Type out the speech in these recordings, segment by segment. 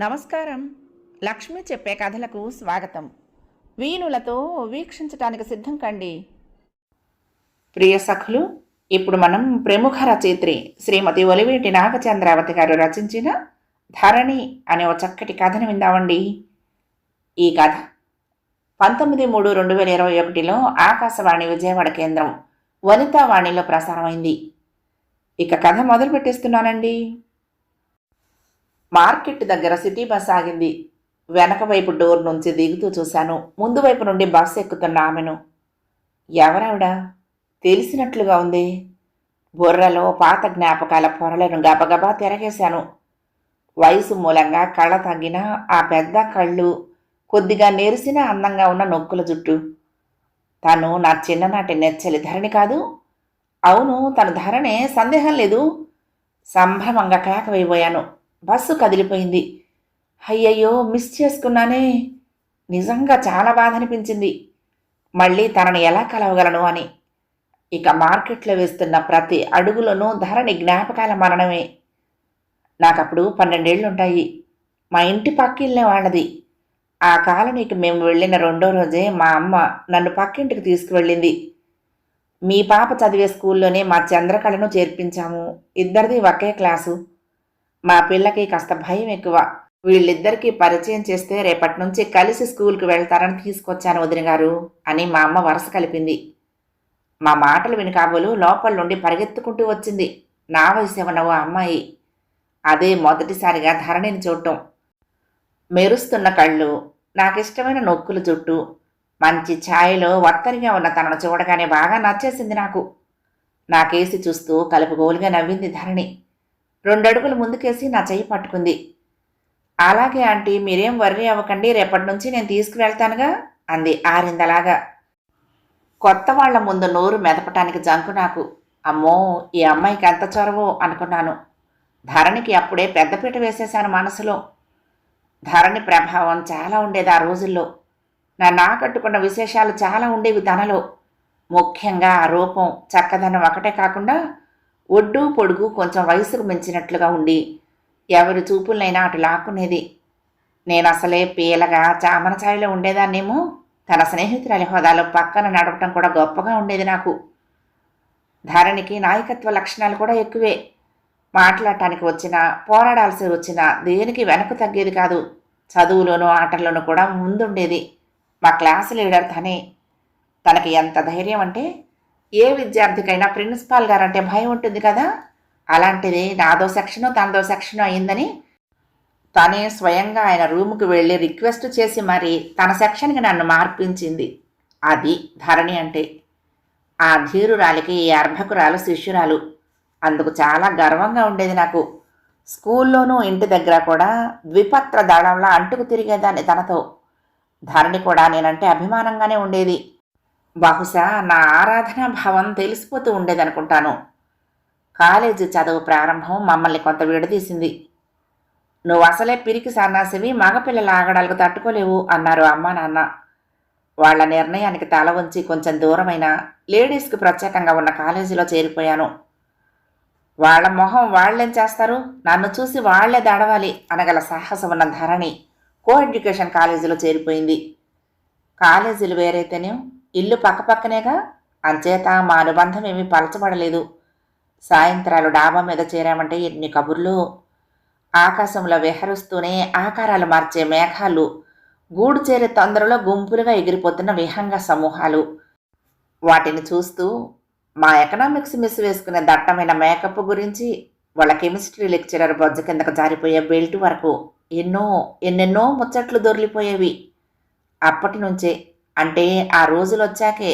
నమస్కారం. లక్ష్మి చెప్పే కథలకు స్వాగతం. వీణులతో వీక్షించటానికి సిద్ధం కండి. ప్రియ సఖులు, ఇప్పుడు మనం ప్రముఖ రచయిత్రి శ్రీమతి ఒలివేటి నాగచంద్రావతి గారు రచించిన ధరణి అనే ఒక చక్కటి కథను విందామండి. ఈ కథ 19/3/2021లో ఆకాశవాణి విజయవాడ కేంద్రం వనితావాణిలో ప్రసారమైంది. ఇక కథ మొదలు పెట్టేస్తున్నానండి. మార్కెట్ దగ్గర సిటీ బస్ ఆగింది. వెనక వైపు డోర్ నుంచి దిగుతూ చూశాను. ముందు వైపు నుండి బస్సు ఎక్కుతున్న ఆమెను. ఎవరావిడ? తెలిసినట్లుగా ఉంది. బుర్రలో పాత జ్ఞాపకాల పొరలను గబగబా తిరగేశాను. వయసు మూలంగా కళ్ళ తగ్గిన ఆ పెద్ద కళ్ళు, కొద్దిగా నెరిసిన అందంగా ఉన్న నొక్కుల జుట్టు. తను నా చిన్ననాటి నెచ్చలి ధరణి కాదు? అవును, తను ధరణే, సందేహం లేదు. సంభ్రమంగా కేక వేయబోయాను. బస్సు కదిలిపోయింది. అయ్యయ్యో, మిస్ చేసుకున్నానే. నిజంగా చాలా బాధ అనిపించింది. మళ్ళీ తనని ఎలా కలవగలను అని. ఇక మార్కెట్లో వేస్తున్న ప్రతి అడుగులోనూ ధరణి జ్ఞాపకాల మరణమే. నాకప్పుడు 12 ఏళ్లుంటాయి. మా ఇంటి పక్కిళ్ళే వాళ్ళది. ఆ కాలనీకి మేము వెళ్ళిన 2వ రోజే మా అమ్మ నన్ను పక్కింటికి తీసుకువెళ్ళింది. మీ పాప చదివే స్కూల్లోనే మా చంద్రకళను చేర్పించాము. ఇద్దరిది ఒకే క్లాసు. మా పిల్లకి కాస్త భయం ఎక్కువ. వీళ్ళిద్దరికీ పరిచయం చేస్తే రేపటి నుంచి కలిసి స్కూల్కి వెళ్తారని తీసుకొచ్చాను వదిన గారు అని మా అమ్మ వరుస కలిపింది. మా మాటలు విని కాబోలు లోపల నుండి పరిగెత్తుకుంటూ వచ్చింది నా వయసు ఉన్న ఓ అమ్మాయి. అదే మొదటిసారిగా ధరణిని చూడటం. మెరుస్తున్న కళ్ళు, నాకిష్టమైన నొక్కుల చుట్టూ, మంచి ఛాయలో ఒత్తరిగా ఉన్న తనను చూడగానే బాగా నచ్చేసింది నాకు. నాకేసి చూస్తూ కలుపుగోలుగా నవ్వింది ధరణి. 2 అడుగులు ముందుకేసి నా చెయ్యి పట్టుకుంది. అలాగే ఆంటీ, మీరేం వర్రీ అవ్వకండి, రేపటి నుంచి నేను తీసుకువెళ్తానుగా అంది ఆరిందలాగా. కొత్త వాళ్ల ముందు నోరు మెదపటానికి జంకు నాకు. అమ్మో, ఈ అమ్మాయికి ఎంత చొరవో అనుకున్నాను. ధరణికి అప్పుడే పెద్దపీట వేసేశాను మనసులో. ధరణి ప్రభావం చాలా ఉండేది ఆ రోజుల్లో. నన్ను ఆకట్టుకున్న విశేషాలు చాలా ఉండేవి తనలో. ముఖ్యంగా ఆ రూపం, చక్కదనం ఒకటే కాకుండా ఒడ్డు పొడుగు కొంచెం వయసుకు మించినట్లుగా ఉండి ఎవరి చూపులనైనా అటు లాక్కునేది. నేను అసలే పీలగా చామన ఛాయలో ఉండేదాన్నేమో. తన స్నేహితురాలి హోదాలో పక్కన నడవటం కూడా గొప్పగా ఉండేది నాకు. ధరణికి నాయకత్వ లక్షణాలు కూడా ఎక్కువే. మాట్లాడటానికి వచ్చినా, పోరాడాల్సి వచ్చినా దేనికి వెనక్కు తగ్గేది కాదు. చదువులోనూ ఆటల్లోనూ కూడా ముందుండేది. మా క్లాసు లీడర్ తనే. తనకి ఎంత ధైర్యం అంటే, ఏ విద్యార్థికైనా ప్రిన్సిపాల్ గారంటే భయం ఉంటుంది కదా, అలాంటిది నాదో సెక్షను తనదో సెక్షను అయిందని తనే స్వయంగా ఆయన రూముకి వెళ్ళి రిక్వెస్ట్ చేసి మరీ తన సెక్షన్కి నన్ను మార్పించింది. అది ధరణి అంటే. ఆ ధీరురాలికి ఈ అర్భకురాలు శిష్యురాలు. అందుకు చాలా గర్వంగా ఉండేది నాకు. స్కూల్లోనూ ఇంటి దగ్గర కూడా ద్విపత్ర దళంలా అంటుకు తిరిగేదాన్ని తనతో. ధరణి కూడా నేనంటే అభిమానంగానే ఉండేది. బహుశా నా ఆరాధనా భావం తెలిసిపోతూ ఉండేదనుకుంటాను. కాలేజీ చదువు ప్రారంభం మమ్మల్ని కొంత విడదీసింది. నువ్వు అసలే పిరికి సన్నాసివి, మగపిల్లల ఆగడాలకు తట్టుకోలేవు అన్నారు అమ్మా నాన్న. వాళ్ల నిర్ణయానికి తల వంచి కొంచెం దూరమైన లేడీస్కి ప్రత్యేకంగా ఉన్న కాలేజీలో చేరిపోయాను. వాళ్ల మొహం వాళ్లేం చేస్తారు, నన్ను చూసి వాళ్లే దడవాలి అనగల సాహసం ఉన్న ధరణి కో ఎడ్యుకేషన్ కాలేజీలో చేరిపోయింది. కాలేజీలు వేరైతేనే ఇల్లు పక్కపక్కనేగా, అంచేత మా అనుబంధం ఏమీ పలచబడలేదు. సాయంత్రాలు డాబా మీద చేరామంటే ఎన్ని కబుర్లు. ఆకాశంలో విహరిస్తూనే ఆకారాలు మార్చే మేఘాలు, గూడు చేరే తొందరలో గుంపులుగా ఎగిరిపోతున్న విహంగ సమూహాలు. వాటిని చూస్తూ మా ఎకనామిక్స్ మిస్ వేసుకునే దట్టమైన మేకప్ గురించి, వాళ్ళ కెమిస్ట్రీ లెక్చరర్ బొజ్జ కిందకు జారిపోయే బెల్ట్ వరకు ఎన్నెన్నో ముచ్చట్లు దొర్లిపోయేవి. అప్పటి నుంచే, అంటే ఆ రోజులు వచ్చాకే,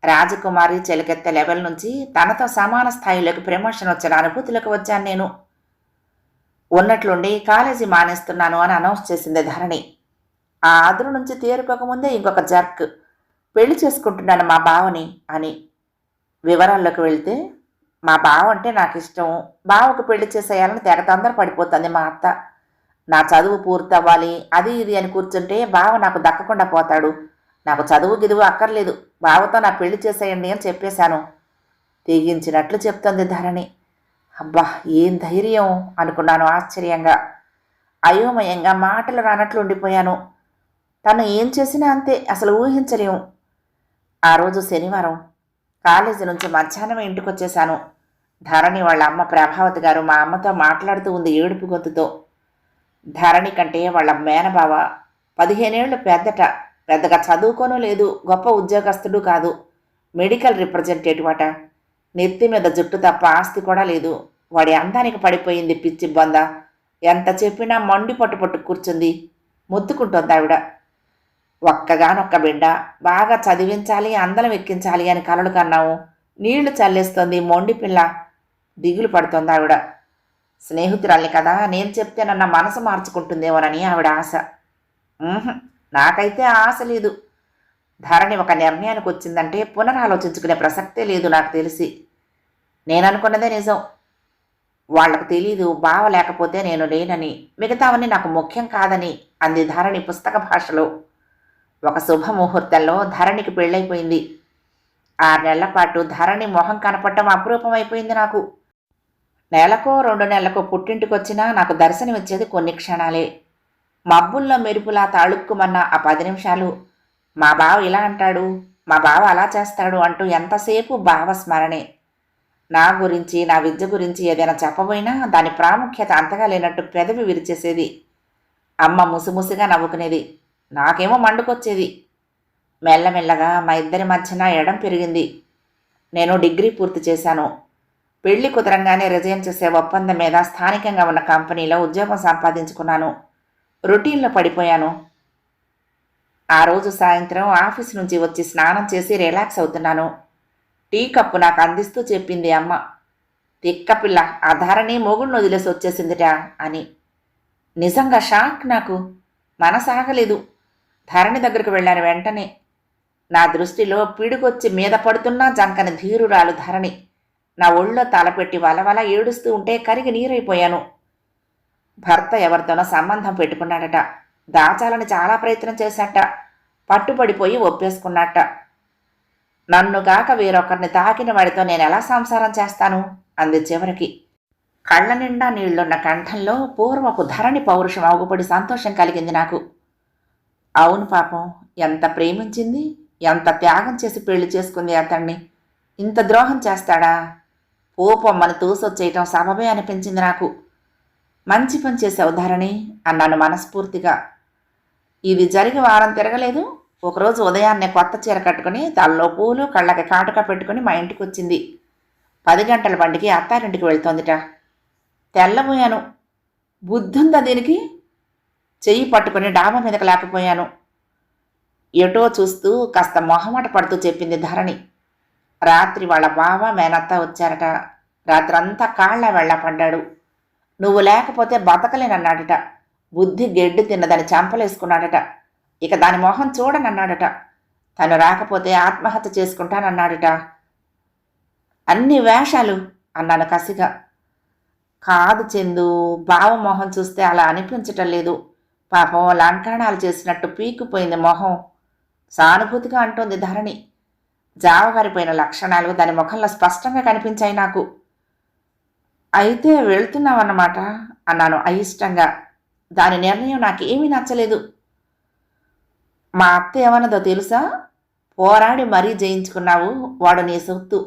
రాజకుమారి చెలికెత్తే లెవెల్ నుంచి తనతో సమాన స్థాయిలోకి ప్రమోషన్ వచ్చిన అనుభూతిలోకి వచ్చాను నేను. ఉన్నట్లుండి కాలేజీ మానేస్తున్నాను అని అనౌన్స్ చేసింది ధరణి. ఆ అదురు నుంచి తేరుకోకముందే ఇంకొక జర్క్, పెళ్లి చేసుకుంటున్నాను మా బావని అని. వివరాల్లోకి వెళ్తే, మా బావ అంటే నాకు ఇష్టం, బావకు పెళ్లి చేసేయాలని తెగ తొందర పడిపోతుంది మా అత్త. నా చదువు పూర్తవ్వాలి అది ఇది అని కూర్చుంటే బావ నాకు దక్కకుండా పోతాడు. నాకు చదువు గిదువు అక్కర్లేదు, బావతో నా పెళ్లి చేసేయండి అని చెప్పేశాను. తెగించినట్లు చెప్తోంది ధరణి. అబ్బా, ఏం ధైర్యం అనుకున్నాను ఆశ్చర్యంగా. అయోమయంగా మాటలు రానట్లు ఉండిపోయాను. తను ఏం చేసినా అంతే, అసలు ఊహించలేము. ఆ రోజు శనివారం. కాలేజీ నుంచి మధ్యాహ్నం ఇంటికొచ్చేశాను. ధరణి వాళ్ళ అమ్మ ప్రభావతి గారు మా అమ్మతో మాట్లాడుతూ ఉంది ఏడుపు గొంతుతో. ధరణి కంటే వాళ్ళ మేనబావ 15 ఏళ్ళు పెద్దట. పెద్దగా చదువుకోనూ లేదు, గొప్ప ఉద్యోగస్తుడు కాదు. మెడికల్ రిప్రజెంటేటివ్ అట. నెత్తి మీద జుట్టు తప్ప ఆస్తి కూడా లేదు. వాడి అందానికి పడిపోయింది పిచ్చి బొంద. ఎంత చెప్పినా మండి పట్టు కూర్చుంది. ముద్దుకుంటోంది ఆవిడ. ఒక్కగానొక్క బిడ్డ, బాగా చదివించాలి, అందలం ఎక్కించాలి అని కలలు కన్నాము. నీళ్లు చల్లేస్తోంది మొండి పిల్ల. దిగులు పడుతోంది ఆవిడ. స్నేహితురాల్ని కదా, నేను చెప్తే నన్న మనసు మార్చుకుంటుందేమోనని ఆవిడ ఆశ. నాకైతే ఆశ లేదు. ధరణి ఒక నిర్ణయానికి వచ్చిందంటే పునరాలోచించుకునే ప్రసక్తే లేదు నాకు తెలిసి. నేననుకున్నదే నిజం. వాళ్లకు తెలీదు బావ లేకపోతే నేను లేనని, మిగతావన్నీ నాకు ముఖ్యం కాదని అంది ధరణి పుస్తక భాషలో. ఒక శుభముహూర్తంలో ధరణికి పెళ్ళైపోయింది. 6 నెలల పాటు ధరణి మొహం కనపడటం అపురూపమైపోయింది నాకు. నెలకో 2 నెలలకో పుట్టింటికొచ్చినా నాకు దర్శనమిచ్చేది కొన్ని క్షణాలే. మబ్బుల్లో మెరుపులా తాళుక్కుమన్న ఆ 10 నిమిషాలు మా బావ ఇలా అంటాడు, మా బావ అలా చేస్తాడు అంటూ ఎంతసేపు భావస్మరణే. నా గురించి, నా విద్య గురించి ఏదైనా చెప్పబోయినా దాని ప్రాముఖ్యత అంతగా లేనట్టు పెదవి విరిచేసేది. అమ్మ ముసిముసిగా నవ్వుకునేది. నాకేమో మండుకొచ్చేది. మెల్లమెల్లగా మా ఇద్దరి మధ్యన ఎడం పెరిగింది. నేను డిగ్రీ పూర్తి చేశాను. పెళ్లి కుదరంగానే రిజైన్ చేసే ఒప్పందం మీద స్థానికంగా ఉన్న కంపెనీలో ఉద్యోగం సంపాదించుకున్నాను. రొటీన్లో పడిపోయాను. ఆ రోజు సాయంత్రం ఆఫీస్ నుంచి వచ్చి స్నానం చేసి రిలాక్స్ అవుతున్నాను. టీ కప్పు నాకు అందిస్తూ చెప్పింది అమ్మ, తిక్కపిల్ల ఆ ధరణి మొగుడిని వదిలేసి వచ్చేసిందిటా అని. నిజంగా షాక్ నాకు. మనసాగలేదు. ధరణి దగ్గరకు వెళ్ళాను వెంటనే. నా దృష్టిలో పిడుగొచ్చి మీద పడుతున్నా జంకని ధీరురాలు ధరణి. నా ఒళ్ళో తలపెట్టి వలవల ఏడుస్తూ ఉంటే కరిగి నీరైపోయాను. భర్త ఎవరితోనో సంబంధం పెట్టుకున్నాడట. దాచాలని చాలా ప్రయత్నం చేశాట. పట్టుబడిపోయి ఒప్పేసుకున్నట్ట. నన్ను కాక వేరొకరిని తాకిన వాడితో నేను ఎలా సంసారం చేస్తాను అంది చివరికి. కళ్ళ నిండా నీళ్లున్న కంఠంలో పూర్వపు ధరణి పౌరుషం అగుపడి సంతోషం కలిగింది నాకు. అవును పాపం, ఎంత ప్రేమించింది, ఎంత త్యాగం చేసి పెళ్లి చేసుకుంది అతన్ని. ఇంత ద్రోహం చేస్తాడా? పోపమ్మని తూసొచ్చేయటం సబబే అనిపించింది నాకు. మంచి పని చేసావు ధరణి అన్నాను మనస్ఫూర్తిగా. ఇది జరిగి వారం తిరగలేదు. ఒకరోజు ఉదయాన్నే కొత్త చీర కట్టుకుని తలలో పూలు కళ్ళకి కాటుక పెట్టుకుని మా ఇంటికి వచ్చింది. 10 గంటల బండికి అత్తారింటికి వెళ్తోందిట. తెల్లబోయాను. బుద్ధుందా దీనికి? చెయ్యి పట్టుకుని డాబా మీదకి లేకపోయాను. ఎటో చూస్తూ కాస్త మొహమాట పడుతూ చెప్పింది ధరణి. రాత్రి వాళ్ళ బావ మేనత్త వచ్చారట. రాత్రంతా కాళ్ళ వెళ్ళ పడ్డాడు. నువ్వు లేకపోతే బతకలేనన్నాడట. బుద్ధి గెడ్డి తిన్నదని చంపలేసుకున్నాడట. ఇక దాని మొహం చూడనన్నాడట. తను రాకపోతే ఆత్మహత్య చేసుకుంటానన్నాడట. అన్ని వేషాలు అన్నాను కసిగా. కాదు చందు, బావ మొహం చూస్తే అలా అనిపించటం లేదు. పాపం లంకాణాలు చేసినట్టు పీక్కుపోయింది మొహం. సానుభూతిగా అంటోంది ధరణి. జావగారిపోయిన లక్షణాలు దాని ముఖంలో స్పష్టంగా కనిపించాయి నాకు. అయితే వెళ్తున్నావన్నమాట అన్నాను అయిష్టంగా. దాని నిర్ణయం నాకేమీ నచ్చలేదు. మా అత్త ఏమన్నదో తెలుసా? పోరాడి మరీ జయించుకున్నావు, వాడు నీ సొత్తు.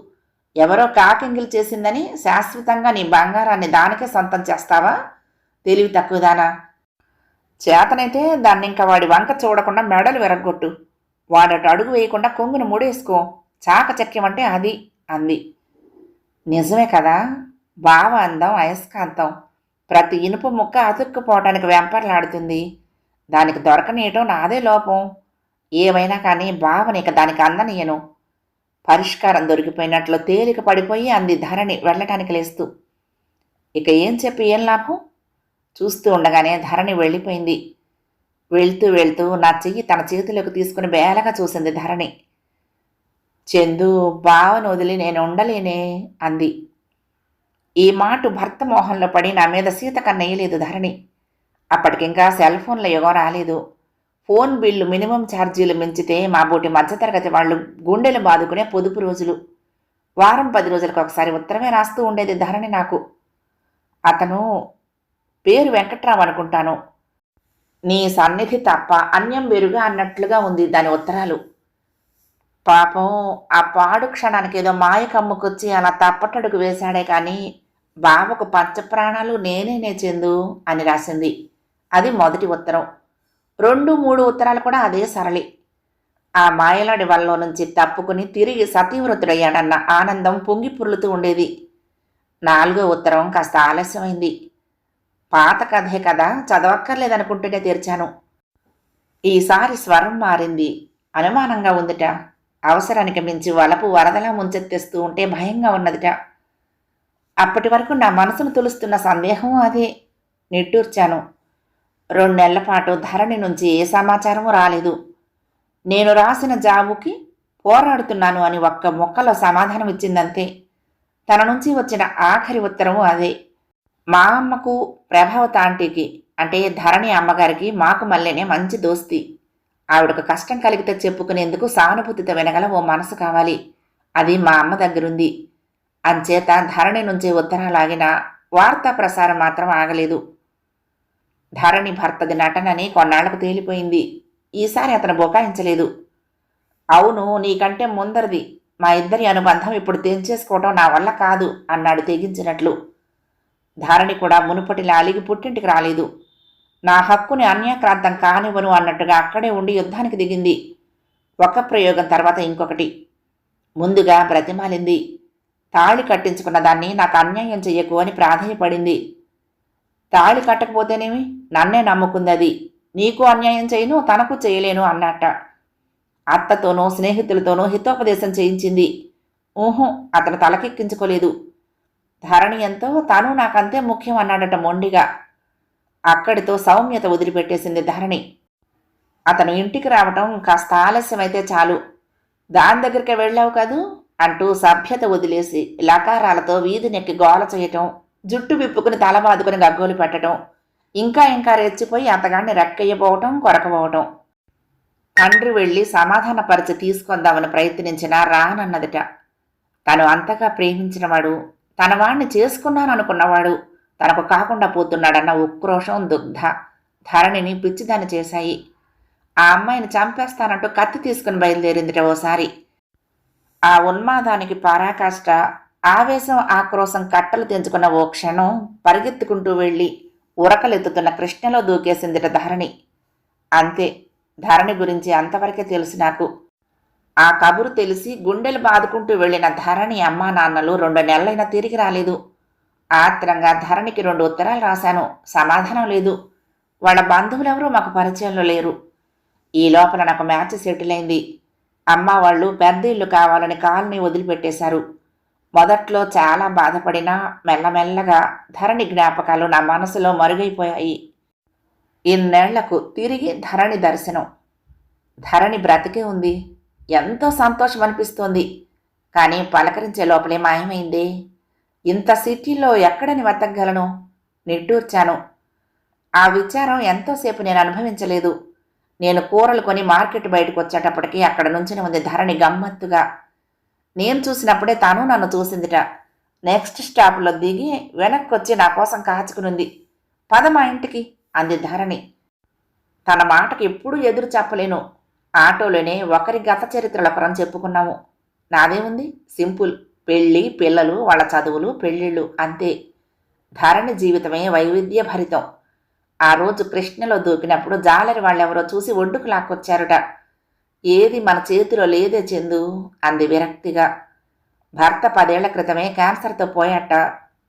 ఎవరో కాకింగిలు చేసిందని శాశ్వతంగా నీ బంగారాన్ని దానికే సొంతం చేస్తావా? తెలివి తక్కువదానా. చేతనైతే దాన్ని ఇంకా వాడి వంక చూడకుండా మెడలు విరగ్గొట్టు. వాడట అడుగు వేయకుండా కొంగును ముడేసుకో. చాకచక్యం అంటే అది అంది. నిజమే కదా. బావ అందం అయస్కాంతం. ప్రతి ఇనుప ముక్క అతుక్కుపోవటానికి వెంపర్లాడుతుంది. దానికి దొరకనీయటం నాదే లోపం. ఏమైనా కానీ బావనిక దానికి అందనీయను. పరిష్కారం దొరికిపోయినట్లు తేలిక పడిపోయి అంది ధరణి వెళ్ళటానికి లేస్తూ. ఇక ఏం చెప్పి ఏం లాభం? చూస్తూ ఉండగానే ధరణి వెళ్ళిపోయింది. వెళ్తూ వెళ్తూ నా చెయ్యి తన చేతిలోకి తీసుకుని బేలగా చూసింది ధరణి. చందు, బావను వదిలి నేను ఉండలేనే అంది. ఈ మాట భర్త మోహంలో పడి నా మీద సీత కన్నయ్యలేదు ధరణి. అప్పటికింకా సెల్ ఫోన్ల యుగం రాలేదు. ఫోన్ బిల్లు మినిమం ఛార్జీలు మించితే మా బోటి మధ్యతరగతి వాళ్ళు గుండెలు బాదుకునే పొదుపు రోజులు. వారం 10 రోజులకు ఒకసారి ఉత్తరమే రాస్తూ ఉండేది ధరణి నాకు. అతను పేరు వెంకట్రావు అనుకుంటాను. నీ సన్నిధి తప్ప అన్యం వెరుగా అన్నట్లుగా ఉంది దాని ఉత్తరాలు. పాపం ఆ పాడు క్షణానికి ఏదో మాయ కమ్ముకొచ్చి అలా తప్పటడుగు వేశాడే కానీ బావకు పంచప్రాణాలు నేనేనే చెందు అని రాసింది. అది మొదటి ఉత్తరం. 2, 3 ఉత్తరాలు కూడా అదే సరళి. ఆ మాయలాడి వల్ల నుంచి తప్పుకుని తిరిగి సతీవృతుడయ్యాడన్న ఆనందం పొంగి పుర్లుతూ ఉండేది. 4వ ఉత్తరం కాస్త ఆలస్యమైంది. పాత కథే కదా, చదవక్కర్లేదనుకుంటూనే తెరిచాను. ఈసారి స్వరం మారింది. అనుమానంగా ఉందిట. అవసరానికి మించి వలపు వరదలా ముంచెత్తేస్తూ ఉంటే భయంగా ఉన్నదిట. అప్పటి వరకు నా మనసును తులుస్తున్న సందేహం అదే. నిట్టూర్చాను. 2 నెలల పాటు ధరణి నుంచి ఏ సమాచారమూ రాలేదు. నేను రాసిన జాబుకి పోరాడుతున్నాను అని ఒక్క మొక్కలో సమాధానం ఇచ్చిందంతే. తన నుంచి వచ్చిన ఆఖరి ఉత్తరము అదే. మా అమ్మకు, ప్రభావత ఆంటీకి అంటే ధరణి అమ్మగారికి మాకు మళ్ళీనే మంచి దోస్తి. ఆవిడకు కష్టం కలిగితే చెప్పుకునేందుకు సానుభూతితో వినగల ఓ మనసు కావాలి. అది మా అమ్మ దగ్గరుంది. అంచేత ధరణి నుంచి ఉత్తరాలాగిన వార్తా ప్రసారం మాత్రం ఆగలేదు. ధరణి భర్తది నటనని కొన్నాళ్లకు తేలిపోయింది. ఈసారి అతను బుకాయించలేదు. అవును, నీకంటే ముందరిది. మా ఇద్దరి అనుబంధం ఇప్పుడు తెంచేసుకోవటం నా వల్ల కాదు అన్నాడు తెగించినట్లు. ధరణి కూడా మునుపటిలా అలిగి పుట్టింటికి రాలేదు. నా హక్కుని అన్యాక్రాంతం కానివ్వను అన్నట్టుగా అక్కడే ఉండి యుద్ధానికి దిగింది. ఒక ప్రయోగం తర్వాత ఇంకొకటి. ముందుగా బ్రతిమాలింది. తాళి కట్టించుకున్న దాన్ని నాకు అన్యాయం చెయ్యకు అని ప్రాధేయపడింది. తాళి కట్టకపోతేనేమి, నన్నే నమ్ముకుందది. నీకు అన్యాయం చేయను, తనకు చేయలేను అన్నట్ట. అత్తతోనూ స్నేహితులతోనూ హితోపదేశం చేయించింది. ఊహు, అతను తలకెక్కించుకోలేదు. ధరణి ఎంతో, తను నాకంతే ముఖ్యం అన్నాడట మొండిగా. అక్కడితో సౌమ్యత వదిలిపెట్టేసింది ధరణి. అతను ఇంటికి రావటం కాస్త ఆలస్యమైతే చాలు. దాని దగ్గరికి వెళ్ళావు కదూ అంటూ సభ్యత వదిలేసి లకారాలతో వీధినెక్కి గోల చేయటం, జుట్టు విప్పుకుని తల బాదుకుని గగ్గోలు పెట్టడం, ఇంకా ఇంకా రెచ్చిపోయి అతగాడిని రెక్కయ్యపోవటం, కొరకపోవటం. తండ్రి వెళ్ళి సమాధానపరిచి తీసుకొందామని ప్రయత్నించినా రానన్నదిట. తను అంతగా ప్రేమించినవాడు, తన వాణ్ణి చేసుకున్నాననుకున్నవాడు తనకు కాకుండా పోతున్నాడన్న ఉక్రోషం, దుగ్ధ ధరణిని పిచ్చిదాన్ని చేశాయి. ఆ అమ్మాయిని చంపేస్తానంటూ కత్తి తీసుకుని బయలుదేరిందిట ఓసారి. ఆ ఉన్మాదానికి పరాకాష్ట, ఆవేశం, ఆక్రోశం కట్టలు తెంచుకున్న ఓ క్షణం పరిగెత్తుకుంటూ వెళ్ళి ఉరకలెత్తుతున్న కృష్ణలో దూకేసిందిట ధరణి. అంతే. ధరణి గురించి అంతవరకే తెలుసు నాకు. ఆ కబురు తెలిసి గుండెలు బాదుకుంటూ వెళ్లిన ధరణి అమ్మా నాన్నలు 2 నెలలైనా తిరిగి రాలేదు. ఆత్రంగా ధరణికి 2 ఉత్తరాలు రాశాను. సమాధానం లేదు. వాళ్ళ బంధువులెవరూ మాకు పరిచయంలో లేరు. ఈ లోపల నాకు మ్యాచ్ సెటిల్ అయింది. అమ్మ వాళ్ళు పెద్ద ఇల్లు కావాలని కాలనీ వదిలిపెట్టేశారు. మొదట్లో చాలా బాధపడినా మెల్లమెల్లగా ధరణి జ్ఞాపకాలు నా మనసులో మరుగైపోయాయి. ఇన్నేళ్లకు తిరిగి ధరణి దర్శనం. ధరణి బ్రతికే ఉంది. ఎంతో సంతోషం అనిపిస్తోంది. కానీ పలకరించే లోపలే మాయమైందే. ఇంత సిటీలో ఎక్కడని వెతకగలను? నిట్టూర్చాను. ఆ విచారం ఎంతోసేపు నేను అనుభవించలేదు. నేను కూరలు కొని మార్కెట్ బయటకు వచ్చేటప్పటికి అక్కడ నుంచిన ఉంది ధరణి గమ్మత్తుగా. నేను చూసినప్పుడే తను నన్ను చూసిందిట. నెక్స్ట్ స్టాప్లో దిగి వెనక్కి వచ్చి నా కోసం కాచుకునుంది. పద మా ఇంటికి అంది ధరణి. తన మాటకి ఎప్పుడూ ఎదురు చెప్పలేను. ఆటోలోనే ఒకరి గత చరిత్రలొకరం చెప్పుకున్నాము. నాదేముంది, సింపుల్. పెళ్ళి, పిల్లలు, వాళ్ళ చదువులు, పెళ్ళిళ్ళు, అంతే. ధరణి జీవితమే వైవిధ్య భరితం. ఆ రోజు కృష్ణలో దూకినప్పుడు జాలరి వాళ్ళెవరో చూసి ఒడ్డుకు లాక్కొచ్చారుట. ఏది మన చేతిలో లేదే చందు అంది విరక్తిగా. భర్త 10 ఏళ్ల క్రితమే క్యాన్సర్తో పోయాట.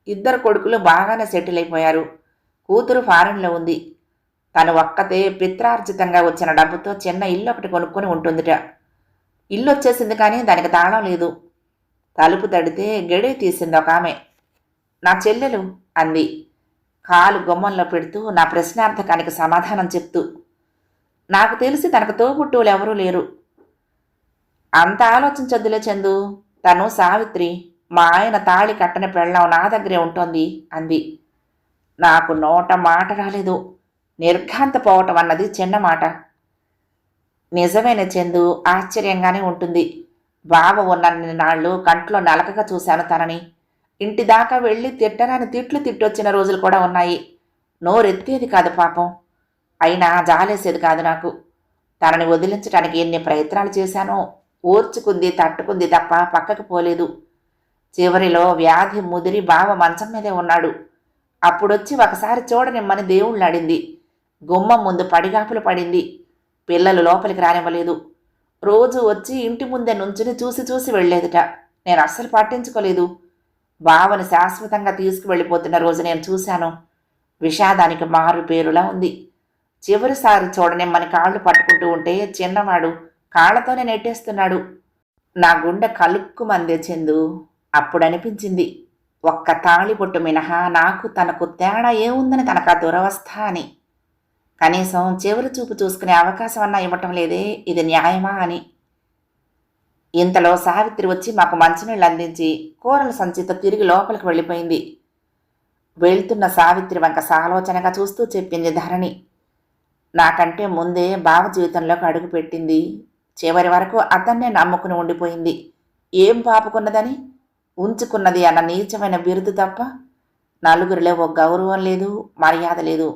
2 కొడుకులు బాగానే సెటిల్ అయిపోయారు. కూతురు ఫారెన్లో ఉంది. తను ఒక్కతే పిత్రార్జితంగా వచ్చిన డబ్బుతో చిన్న ఇల్లు ఒకటి కొనుక్కొని ఉంటుందిట. ఇల్లు వచ్చేసింది కానీ దానికి తాళం లేదు. తలుపు తడితే గడి తీసింది ఒక ఆమె. నా చెల్లెలు అంది, కాలు గుమ్మంలో పెడుతూ నా ప్రశ్నార్థకానికి సమాధానం చెప్తూ. నాకు తెలిసి తనకు తోబుట్టువులు ఎవరూ లేరు. అంత ఆలోచించొద్దులే చందు. తను సావిత్రి. మా ఆయన తాళి కట్టని పెళ్ళం నా దగ్గరే ఉంటోంది అంది. నాకు నోట మాట రాలేదు. నిర్ఘాంతపోవటం అన్నది చిన్న మాట. నిజమైన చందు, ఆశ్చర్యంగానే ఉంటుంది. బావ ఉన్నన్ని నాళ్ళు కంట్లో నలకగా చూశాను తనని. ఇంటి దాకా వెళ్ళి తిట్టరాని తిట్లు తిట్టొచ్చిన రోజులు కూడా ఉన్నాయి. నోరెత్తేది కాదు పాపం. అయినా జాలేసేది కాదు నాకు. తనని వదిలించడానికి ఎన్ని ప్రయత్నాలు చేశానో ఓర్చుకుంది, తట్టుకుంది తప్ప పక్కకు పోలేదు. చివరిలో వ్యాధి ముదిరి బావ మంచం మీదే ఉన్నాడు. అప్పుడొచ్చి ఒకసారి చూడనిమ్మని దేవుళ్ళాడింది. గుమ్మం ముందు పడిగాపులు పడింది. పిల్లలు లోపలికి రానివ్వలేదు. రోజు వచ్చి ఇంటి ముందే నుంచుని చూసి చూసి వెళ్లేదుట. నేను అస్సలు పట్టించుకోలేదు. బావని శాశ్వతంగా తీసుకువెళ్ళిపోతున్న రోజు నేను చూశాను. విషాదానికి మారు పేరులా ఉంది. చివరిసారి చూడనిమ్మని కాళ్ళు పట్టుకుంటూ ఉంటే చిన్నవాడు కాళ్లతోనే నెట్టేస్తున్నాడు. నా గుండె కలుక్కుమందే చందు. అప్పుడనిపించింది, ఒక్క తాళిబొట్టు మినహా నాకు తనకు తేడా ఏముందని తనకా దురవస్థ అని. కనీసం చివరి చూపు చూసుకునే అవకాశం అన్నా ఇవ్వటం లేదే, ఇది న్యాయమా అని. ఇంతలో సావిత్రి వచ్చి మాకు మంచినీళ్ళు అందించి కూరల సంచితో తిరిగి లోపలికి వెళ్ళిపోయింది. వెళ్తున్న సావిత్రి వంక సాలోచనగా చూస్తూ చెప్పింది ధరణి. నాకంటే ముందే బావ జీవితంలోకి అడుగుపెట్టింది. చివరి వరకు అతన్నే నమ్ముకుని ఉండిపోయింది. ఏం పాపుకున్నదని? ఉంచుకున్నది అన్న నీచమైన బిరుదు తప్ప నలుగురిలో ఓ గౌరవం లేదు, మర్యాద లేదు.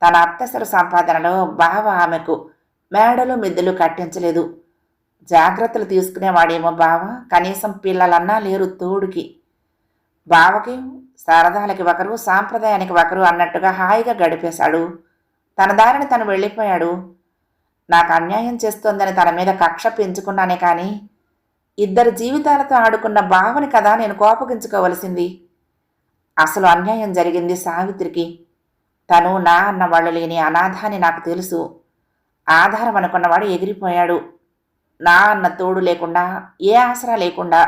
తన అత్తసరు సంపాదనలో బావ ఆమెకు మేడలు మిద్దెలు కట్టించలేదు. జాగ్రత్తలు తీసుకునేవాడేమో బావ, కనీసం పిల్లలన్నా లేరు తోడుకి. బావకి సరదాలకి ఒకరు, సాంప్రదాయానికి ఒకరు అన్నట్టుగా హాయిగా గడిపేశాడు. తన దారిని తను వెళ్ళిపోయాడు. నాకు అన్యాయం చేస్తోందని తన మీద కక్ష పెంచుకున్నానే కానీ ఇద్దరు జీవితాలతో ఆడుకున్న బావని కదా నేను కోపగించుకోవలసింది. అసలు అన్యాయం జరిగింది సావిత్రికి. తను నా అన్నవాళ్ళు లేని అనాథాన్ని నాకు తెలుసు. ఆధారం అనుకున్నవాడు ఎగిరిపోయాడు. నా అన్న తోడు లేకుండా, ఏ ఆసరా లేకుండా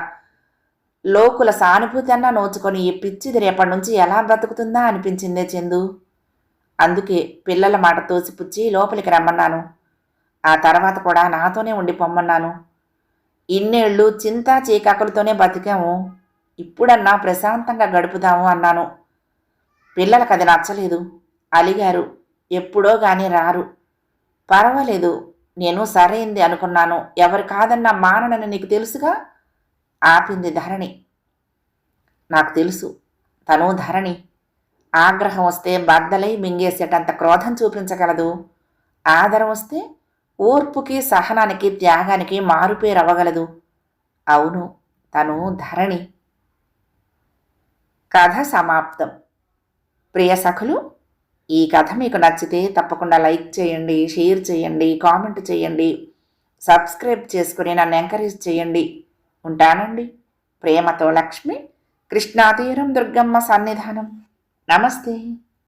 లోకుల సానుభూతి అన్నా నోచుకొని ఈ పిచ్చిది రేపటి నుంచి ఎలా బ్రతుకుతుందా అనిపించిందే చందు. అందుకే పిల్లల మాట తోసిపుచ్చి లోపలికి రమ్మన్నాను. ఆ తర్వాత కూడా నాతోనే ఉండి పొమ్మన్నాను. ఇన్నేళ్ళు చింతా చీకాకులతోనే బతికాము. ఇప్పుడన్నా ప్రశాంతంగా గడుపుదాము అన్నాను. పిల్లలకు అది నచ్చలేదు. అలిగారు. ఎప్పుడో గాని రారు. పర్వాలేదు, నేను సరైంది అనుకున్నాను. ఎవరు కాదన్నా మాననని నీకు తెలుసుగా, ఆపింది ధరణి. నాకు తెలుసు, తను ధరణి. ఆగ్రహం వస్తే బద్దలై మింగేసేటంత క్రోధం చూపించగలదు. ఆదరం వస్తే ఓర్పుకి, సహనానికి, త్యాగానికి మారుపేరవ్వగలదు. అవును, తను ధరణి. కథ సమాప్తం. ప్రియ సఖులు, ఈ కథ మీకు నచ్చితే తప్పకుండా లైక్ చేయండి, షేర్ చేయండి, కామెంట్ చేయండి, సబ్స్క్రైబ్ చేసుకుని నన్ను ఎంకరేజ్ చేయండి. ఉంటానండి. ప్రేమతో లక్ష్మి, కృష్ణాతీరం దుర్గమ్మ సన్నిధానం. నమస్తే.